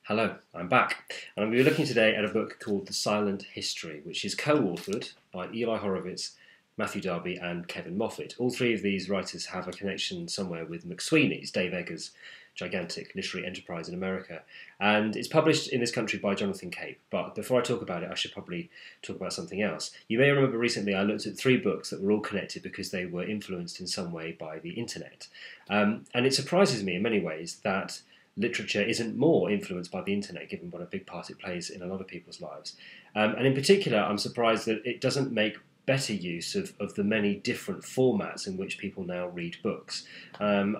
Hello, I'm back, and I'm going to be looking today at a book called The Silent History, which is co-authored by Eli Horowitz, Matthew Darby and Kevin Moffat. All three of these writers have a connection somewhere with McSweeney's, Dave Eggers' gigantic literary enterprise in America. And it's published in this country by Jonathan Cape. But before I talk about it, I should probably talk about something else. You may remember recently I looked at three books that were all connected because they were influenced in some way by the internet. And it surprises me in many ways that literature isn't more influenced by the internet, given what a big part it plays in a lot of people's lives. And in particular, I'm surprised that it doesn't make better use of the many different formats in which people now read books. And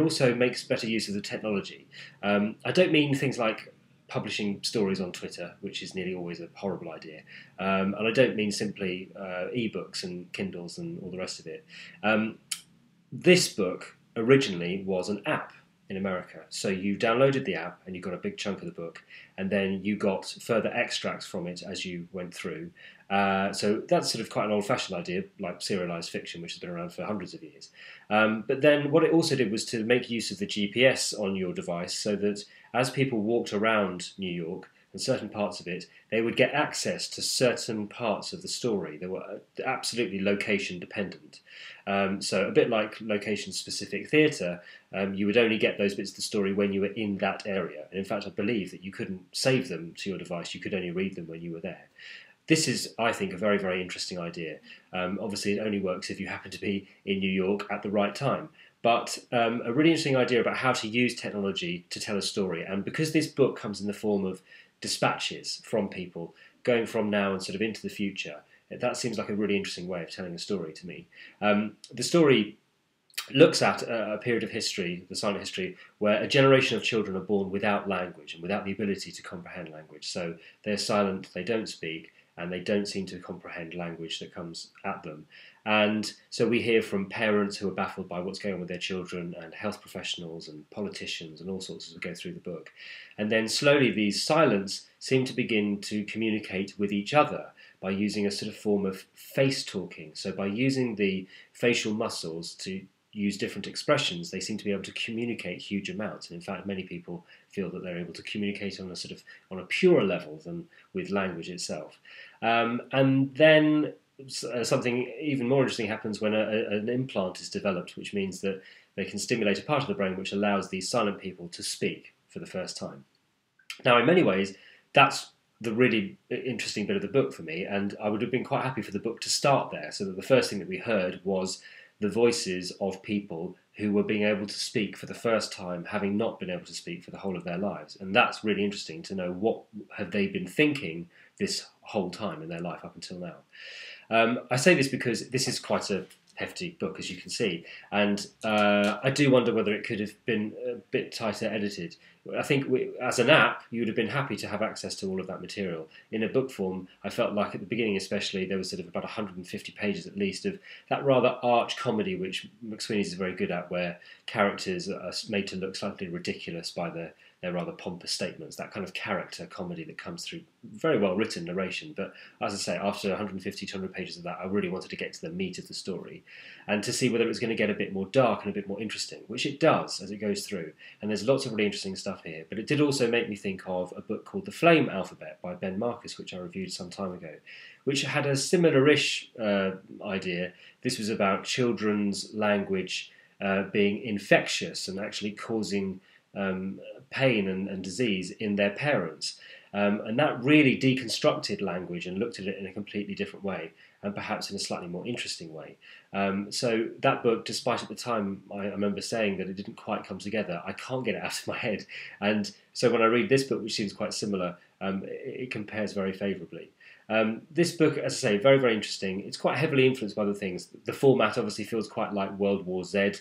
also makes better use of the technology. I don't mean things like publishing stories on Twitter, which is nearly always a horrible idea. And I don't mean simply ebooks and Kindles and all the rest of it. This book originally was an app in America. So you downloaded the app and you got a big chunk of the book, and then you got further extracts from it as you went through. So that's sort of quite an old-fashioned idea, like serialized fiction, which has been around for hundreds of years. But then what it also did was to make use of the GPS on your device so that as people walked around New York and certain parts of it, they would get access to certain parts of the story. They were absolutely location dependent. So a bit like location-specific theatre, you would only get those bits of the story when you were in that area. And in fact, I believe that you couldn't save them to your device. You could only read them when you were there. This is, I think, a very, very interesting idea. Obviously, it only works if you happen to be in New York at the right time. But a really interesting idea about how to use technology to tell a story. And because this book comes in the form of dispatches from people going from now and sort of into the future, that seems like a really interesting way of telling a story to me. The story looks at a period of history, the silent history, where a generation of children are born without language and without the ability to comprehend language. So they're silent, they don't speak, and they don't seem to comprehend language that comes at them. And so we hear from parents who are baffled by what's going on with their children, and health professionals and politicians and all sorts as we go through the book. And then slowly these silents seem to begin to communicate with each other by using a sort of form of face talking. So by using the facial muscles to use different expressions, they seem to be able to communicate huge amounts. And in fact, many people feel that they're able to communicate on a purer level than with language itself. And then something even more interesting happens when an implant is developed, which means that they can stimulate a part of the brain which allows these silent people to speak for the first time. Now, in many ways, that's the really interesting bit of the book for me, and I would have been quite happy for the book to start there, so that the first thing that we heard was the voices of people who were being able to speak for the first time, having not been able to speak for the whole of their lives. And that's really interesting to know what have they been thinking this whole time in their life up until now. I say this because this is quite a hefty book, as you can see, and I do wonder whether it could have been a bit tighter edited. I think as an app, you would have been happy to have access to all of that material. In a book form, I felt like at the beginning especially, there was sort of about 150 pages at least of that rather arch comedy, which McSweeney's is very good at, where characters are made to look slightly ridiculous by their rather pompous statements, that kind of character comedy that comes through very well written narration. But as I say, after 150 to 200 pages of that, I really wanted to get to the meat of the story and to see whether it was going to get a bit more dark and a bit more interesting, which it does as it goes through. And there's lots of really interesting stuff here. But it did also make me think of a book called The Flame Alphabet by Ben Marcus, which I reviewed some time ago, which had a similar-ish idea. This was about children's language being infectious and actually causing pain and disease in their parents. And that really deconstructed language and looked at it in a completely different way, and perhaps in a slightly more interesting way. So that book, despite at the time I remember saying that it didn't quite come together, I can't get it out of my head. And so when I read this book, which seems quite similar, it compares very favourably. This book, as I say, very, very interesting. It's quite heavily influenced by other things. The format obviously feels quite like World War Z,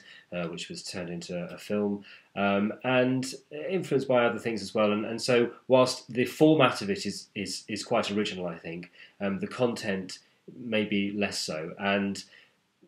which was turned into a film, and influenced by other things as well. And so whilst the format of it is quite original, I think, the content maybe less so. And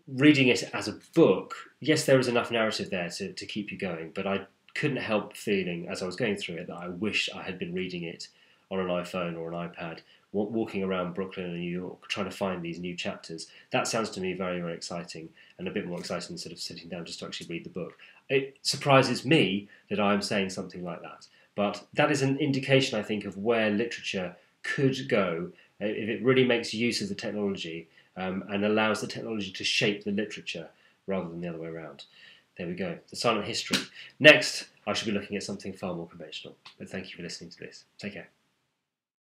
reading it as a book, yes, there is enough narrative there to keep you going, but I couldn't help feeling, as I was going through it, that I wish I had been reading it on an iPhone or an iPad, walking around Brooklyn and New York, trying to find these new chapters. That sounds to me very, very exciting, and a bit more exciting than sort of sitting down just to actually read the book. It surprises me that I'm saying something like that, But that is an indication, I think, of where literature could go if it really makes use of the technology and allows the technology to shape the literature rather than the other way around. There we go, the silent history. Next, I should be looking at something far more conventional. But thank you for listening to this. Take care.